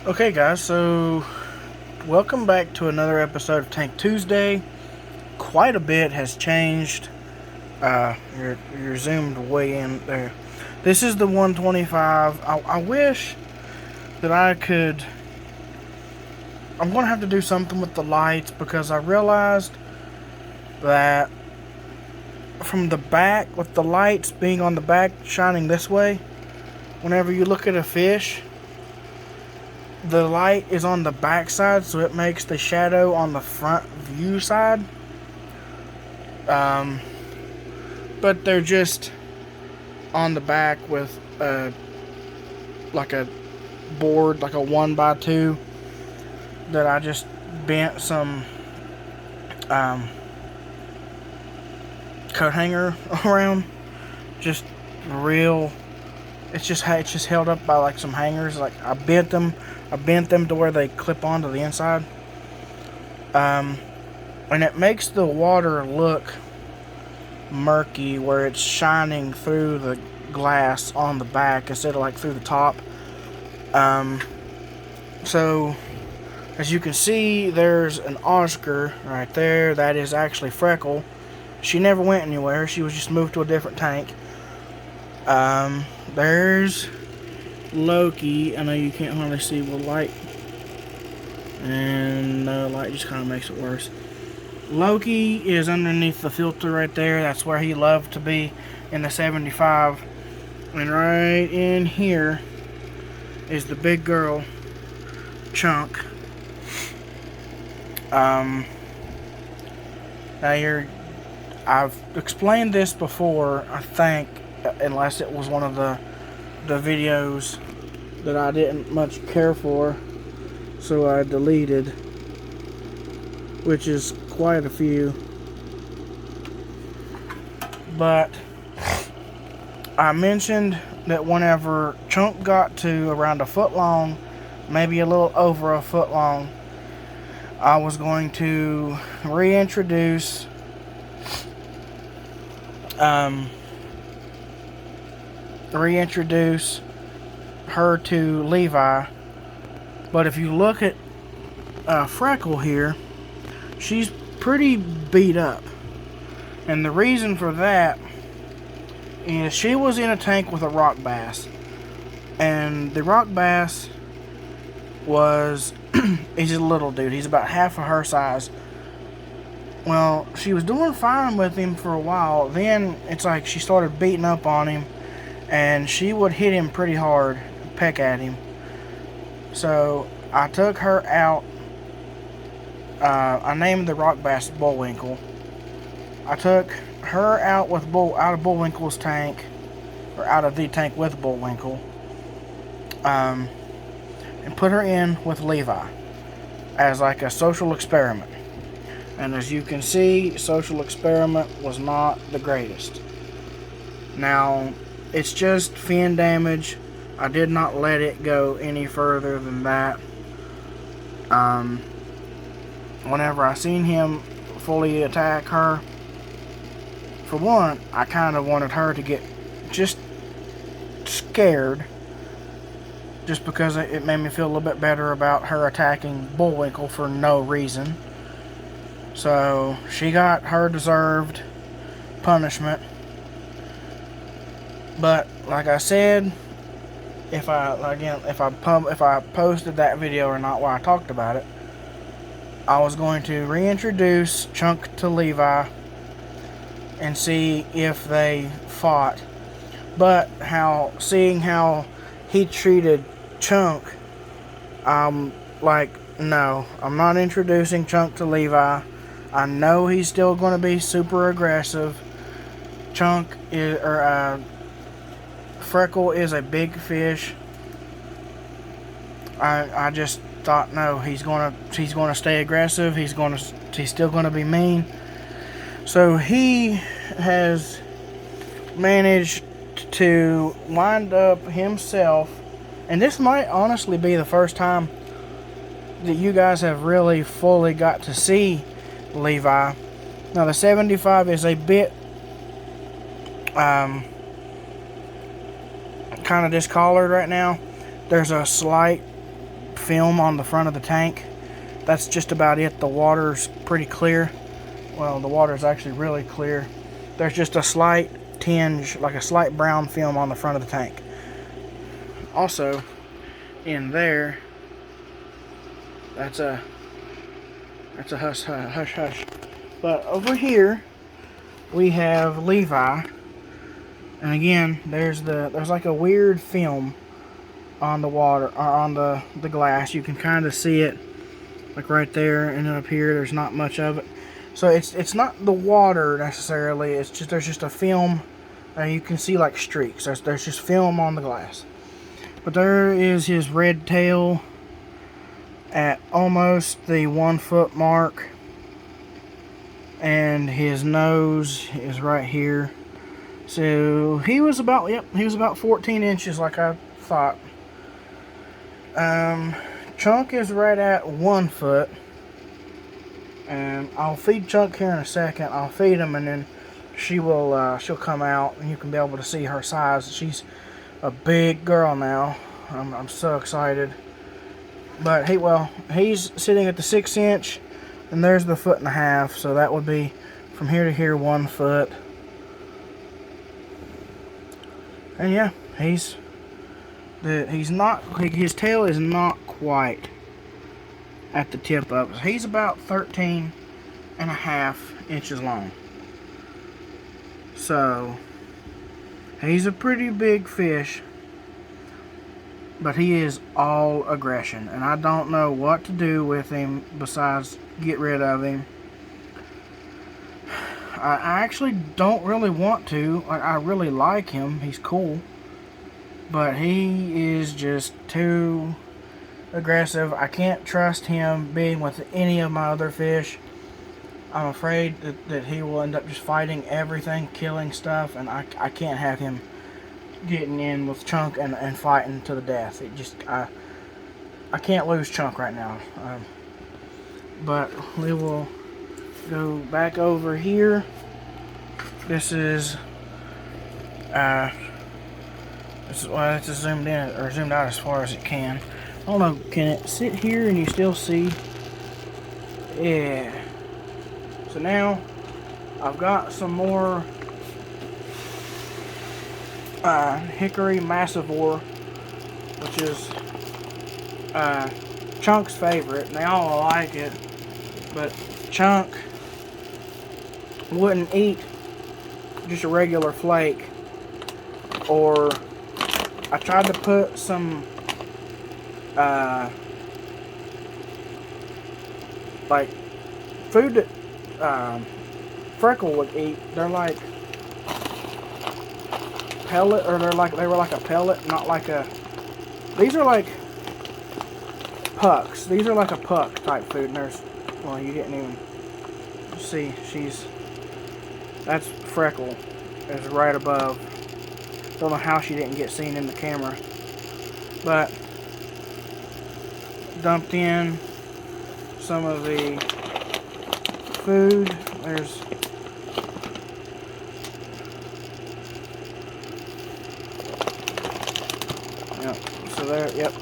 Okay, guys, so welcome back to another episode of Tank Tuesday. Quite a bit has changed. You're zoomed way in there. This is the 125. I wish that I could. I'm going to have to do something with the lights because I realized that from the back, with the lights being on the back shining this way, whenever you look at a fish, the light is on the back side, so it makes the shadow on the front view side. But they're just on the back with like a board, like a 1x2 that I just bent some coat hanger around. Just real. It's just held up by like some hangers. Like I bent them to where they clip onto the inside. And it makes the water look murky where it's shining through the glass on the back instead of like through the top. So as you can see, there's an Oscar right there. That is actually Freckle. She never went anywhere. She was just moved to a different tank. There's Loki. I know you can't hardly see the light, and the light just kind of makes it worse. Loki is underneath the filter right there. That's where he loved to be in the 75. And right in here is the big girl, Chunk. Now I've explained this before, I think, unless it was one of the videos that I didn't much care for, so I deleted, which is quite a few. But I mentioned that whenever Chunk got to around a foot long, maybe a little over a foot long, I was going to reintroduce her to Levi. But if you look at Freckle here, she's pretty beat up. And the reason for that is she was in a tank with a rock bass. And the rock bass he's a little dude. He's about half of her size. Well, she was doing fine with him for a while. Then it's like she started beating up on him. And she would hit him pretty hard, peck at him. So I took her out. I named the rock bass Bullwinkle. I took her out out of Bullwinkle's tank, or out of the tank with Bullwinkle, and put her in with Levi as like a social experiment. And as you can see, social experiment was not the greatest. Now, it's just fin damage. I did not let it go any further than that. Whenever I seen him fully attack her, for one, I kind of wanted her to get just scared, just because it made me feel a little bit better about her attacking Bullwinkle for no reason. So she got her deserved punishment. But like I said, if I posted that video or not while I talked about it, I was going to reintroduce Chunk to Levi and see if they fought. But seeing how he treated Chunk, I'm like, no, I'm not introducing Chunk to Levi. I know he's still going to be super aggressive. Freckle is a big fish. I just thought, no, he's gonna stay aggressive. He's still gonna be mean. So he has managed to wind up himself, and this might honestly be the first time that you guys have really fully got to see Levi. Now the 75 is a bit kind of discolored right now. There's a slight film on the front of the tank. That's just about it. The water's pretty clear. Well, the water's actually really clear. There's just a slight tinge, like a slight brown film on the front of the tank. Also, in there, that's a hush hush. But over here, we have Levi, and again, there's like a weird film on the water, or on the glass. You can kind of see it, like right there, and then up here, there's not much of it. So it's not the water necessarily. It's just there's just a film, and you can see like streaks. There's just film on the glass. But there is his red tail at almost the 1 foot mark, and his nose is right here. So he was about 14 inches, like I thought. Chunk is right at 1 foot, and I'll feed Chunk here in a second. I'll feed him, and then she'll come out, and you can be able to see her size. She's a big girl now. I'm so excited. But he's sitting at the 6 inch, and there's the 1.5 foot. So that would be from here to here 1 foot. And yeah, his tail is not quite at the tip of it. He's about 13.5 inches long. So he's a pretty big fish, but he is all aggression, and I don't know what to do with him besides get rid of him. I actually don't really want to. I really like him. He's cool. But he is just too aggressive. I can't trust him being with any of my other fish. I'm afraid that he will end up just fighting everything, killing stuff, and I can't have him getting in with Chunk and fighting to the death. I can't lose Chunk right now. But we will go back over here. This is it's zoomed in or zoomed out as far as it can. I don't know, can it sit here and you still see? Yeah. So now I've got some more hickory massivore, which is Chunk's favorite, and they all like it, but Chunk wouldn't eat just a regular flake. Or I tried to put some like food that Freckle would eat. They're like pellet, or they were like a pellet, not like a. These are like pucks. These are like a puck type food. And there's, well, you didn't even see. That's Freckle. Is right above. Don't know how she didn't get seen in the camera, but dumped in some of the food. There's so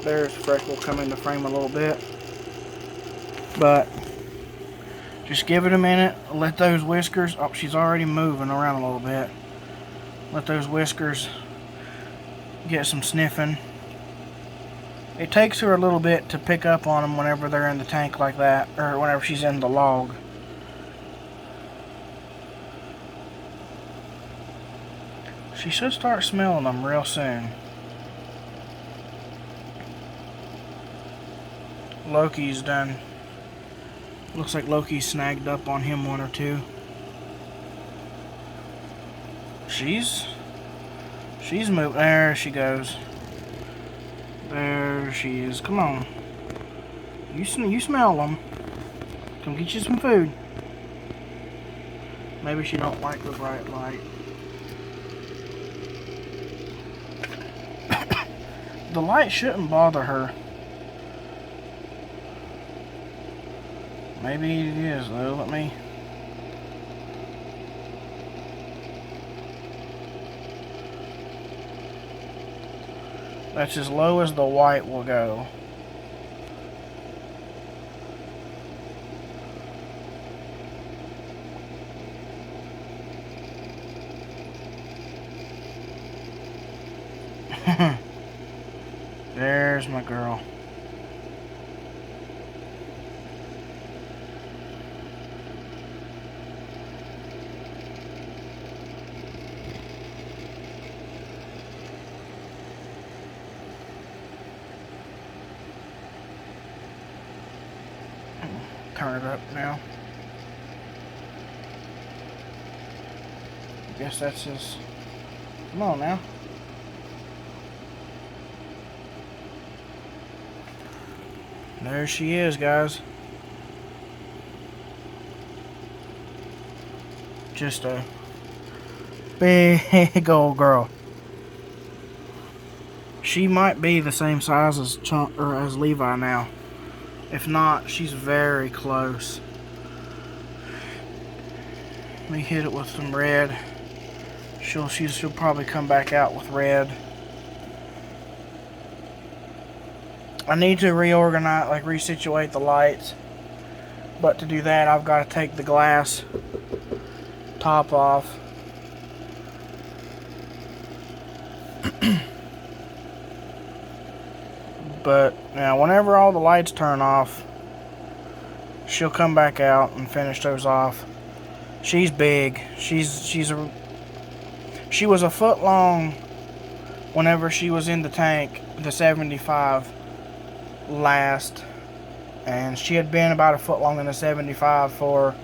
there's Freckle coming to frame a little bit, but just give it a minute. Let those whiskers. Oh, she's already moving around a little bit. Let those whiskers get some sniffing. It takes her a little bit to pick up on them whenever they're in the tank like that, or whenever she's in the log. She should start smelling them real soon. Loki's done. Looks like Loki's snagged up on him one or two. She's moving. There she goes. There she is. Come on. You smell them. Come get you some food. Maybe she don't like the bright light. The light shouldn't bother her. Maybe it is though. Let me. That's as low as the white will go. There's my girl. Turn it up now. I guess that's his. Come on now. There she is, guys. Just a big old girl. She might be the same size as as Levi now. If not, she's very close. Let me hit it with some red. She'll probably come back out with red. I need to reorganize, like resituate the lights. But to do that, I've got to take the glass top off. But now, whenever all the lights turn off, she'll come back out and finish those off. She's big. She was a foot long whenever she was in the tank, the 75 last, and she had been about a foot long in the 75 for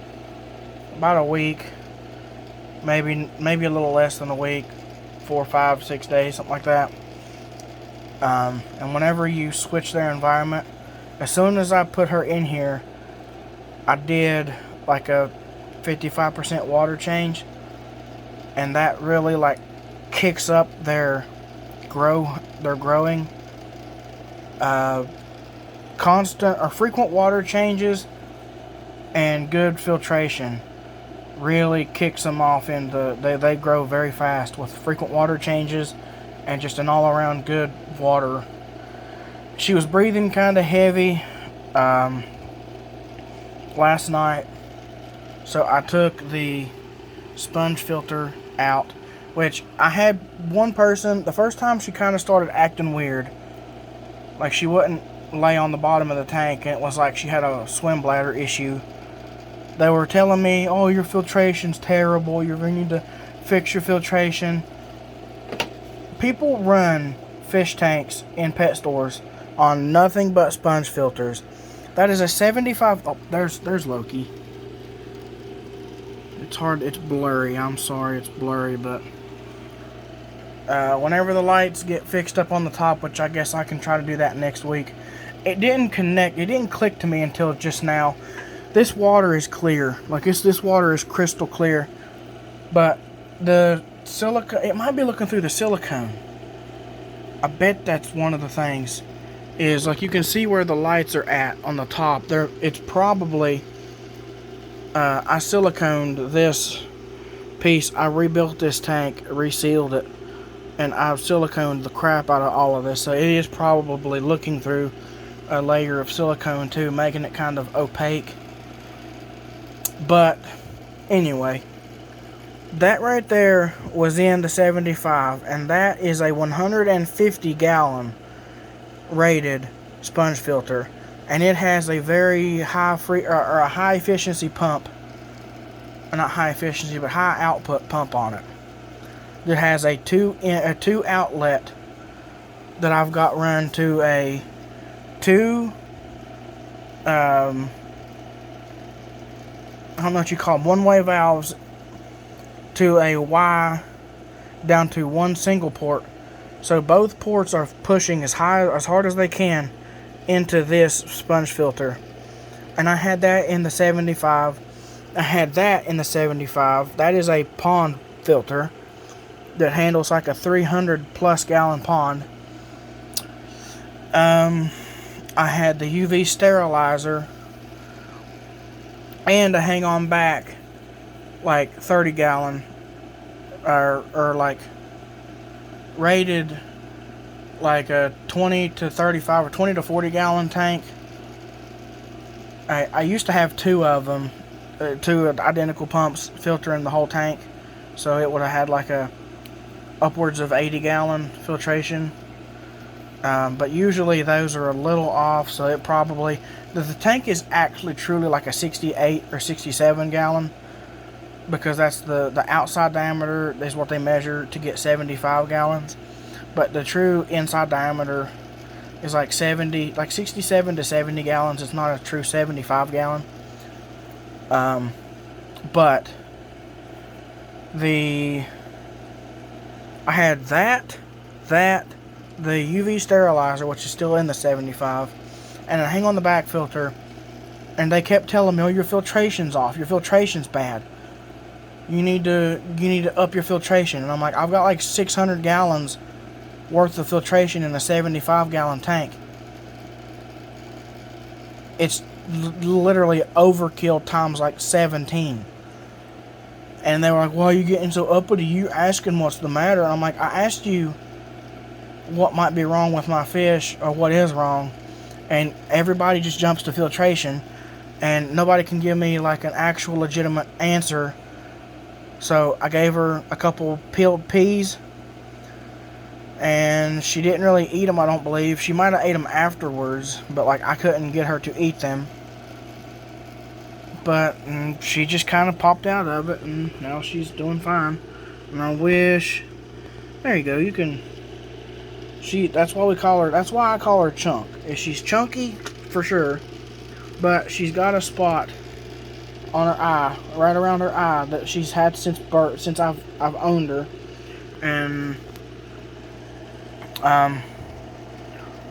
about a week, maybe a little less than a week, 4, 5, 6 days, something like that. And whenever you switch their environment, as soon as I put her in here, I did like a 55% water change, and that really like kicks up their growing. Constant or frequent water changes and good filtration really kicks them off into they grow very fast with frequent water changes and just an all-around good water. She was breathing kind of heavy last night, so I took the sponge filter out, which I had one person, the first time she kind of started acting weird, like she wouldn't lay on the bottom of the tank, and it was like she had a swim bladder issue. They were telling me, oh, your filtration's terrible, you need to fix your filtration. People run fish tanks in pet stores on nothing but sponge filters. That is a 75. Oh, there's Loki. It's hard. It's blurry. I'm sorry. It's blurry, but whenever the lights get fixed up on the top, which I guess I can try to do that next week, it didn't connect. It didn't click to me until just now. This water is clear. Like this water is crystal clear, but the silicone, it might be looking through the silicone. I bet that's one of the things. Is like you can see where the lights are at on the top. There, it's probably. I siliconed this piece. I rebuilt this tank, resealed it, and I've siliconed the crap out of all of this. So it is probably looking through a layer of silicone too, making it kind of opaque. But anyway, that right there was in the 75, and that is a 150 gallon rated sponge filter, and it has a very high or a high efficiency pump, not high efficiency but high output pump on it. It has a two outlet that I've got run to a I don't know what you call them, one-way valves to a Y down to one single port. So both ports are pushing as hard as they can into this sponge filter. And I had that in the 75. I had that in the 75. That is a pond filter that handles like a 300 plus gallon pond. I had the UV sterilizer and a hang on back like 30 gallon or like rated like a 20 to 35 or 20 to 40 gallon tank. I used to have two of them, two identical pumps filtering the whole tank, so it would have had like a upwards of 80-gallon filtration. But usually those are a little off, so it probably... The tank is actually truly like a 68 or 67 gallon, because that's the outside diameter is what they measure to get 75 gallons. But the true inside diameter is like 67 to 70 gallons. It's not a true 75 gallon. But I had that, the UV sterilizer, which is still in the 75, and a hang on the back filter, and they kept telling me, oh, your filtration's off, your filtration's bad. You need to up your filtration. And I'm like, I've got like 600 gallons worth of filtration in a 75-gallon tank. It's literally overkill times like 17. And they were like, why are you getting so uppity? You asking what's the matter? And I'm like, I asked you what might be wrong with my fish, or what is wrong, and everybody just jumps to filtration, and nobody can give me like an actual legitimate answer. So I gave her a couple peeled peas, and she didn't really eat them, I don't believe. She might have ate them afterwards, but like I couldn't get her to eat them. But she just kind of popped out of it, and now she's doing fine. And I wish... There you go, you can... That's why I call her Chunk. She's chunky, for sure, but she's got a spot on her eye, right around her eye, that she's had since birth, since I've owned her. And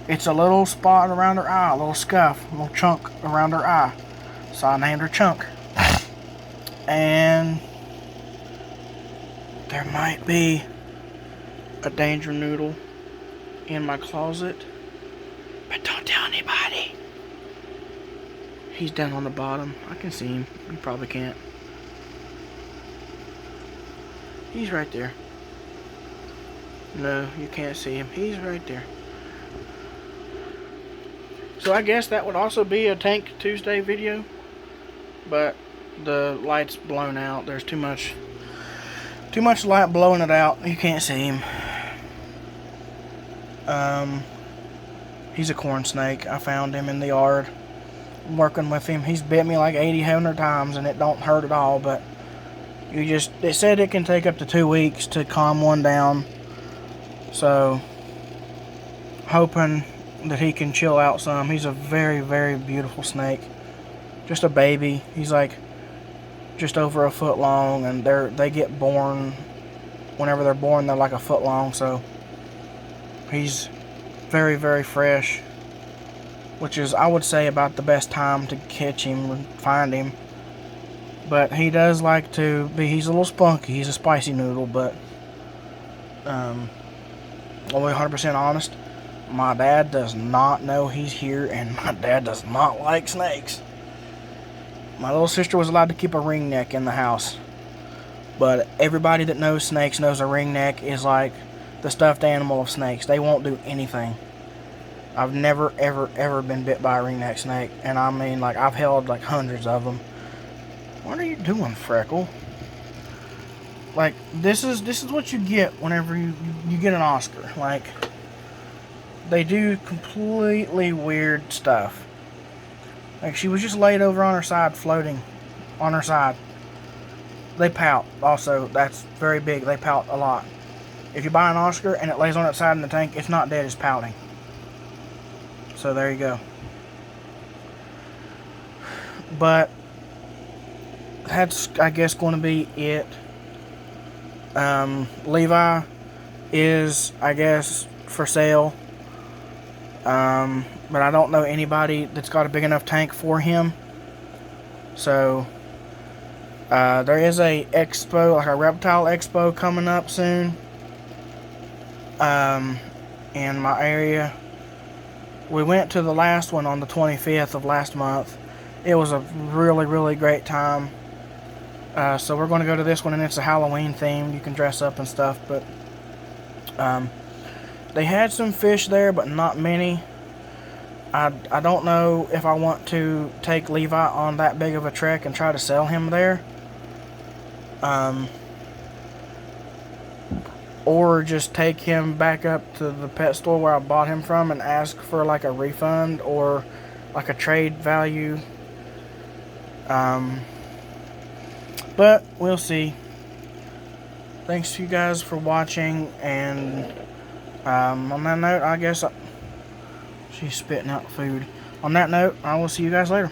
it's a little spot around her eye, a little scuff, a little chunk around her eye. So I named her Chunk. And there might be a danger noodle in my closet, but don't tell anybody. He's down on the bottom. I can see him. You probably can't. He's right there. No, you can't see him. He's right there. So I guess that would also be a Tank Tuesday video, but the light's blown out. There's too much light blowing it out. You can't see him. He's a corn snake. I found him in the yard. I'm working with him. He's bit me like 100 times, and it don't hurt at all, but they said it can take up to 2 weeks to calm one down. So, hoping that he can chill out some. He's a very, very beautiful snake. Just a baby. He's like just over a foot long, and they get born, whenever they're born, they're like a foot long, so he's very, very fresh, which is, I would say, about the best time to catch him and find him. But he does like to be, he's a little spunky, he's a spicy noodle, but only 100% honest, my dad does not know he's here, and my dad does not like snakes. My little sister was allowed to keep a ring neck in the house, but everybody that knows snakes knows a ring neck is like the stuffed animal of snakes. They won't do anything. I've never, ever, ever been bit by a ringneck snake, and I mean, like, I've held like hundreds of them. What are you doing, Freckle? Like, this is what you get whenever you get an Oscar. Like, they do completely weird stuff. Like, she was just laid over on her side, floating on her side. They pout also. That's very big. They pout a lot. If you buy an Oscar and it lays on its side in the tank, it's not dead, it's pouting. So there you go. But that's, I guess, going to be it. Levi is, I guess, for sale. But I don't know anybody that's got a big enough tank for him. So there is a expo, like a reptile expo, coming up soon. In my area. We went to the last one on the 25th of last month. It was a really, really great time. So we're going to go to this one, and it's a Halloween theme. You can dress up and stuff, but they had some fish there, but not many. I don't know if I want to take Levi on that big of a trek and try to sell him there. or just take him back up to the pet store where I bought him from and ask for like a refund or like a trade value. But we'll see. Thanks to you guys for watching, and on that note, I guess she's spitting out food. On that note, I will see you guys later.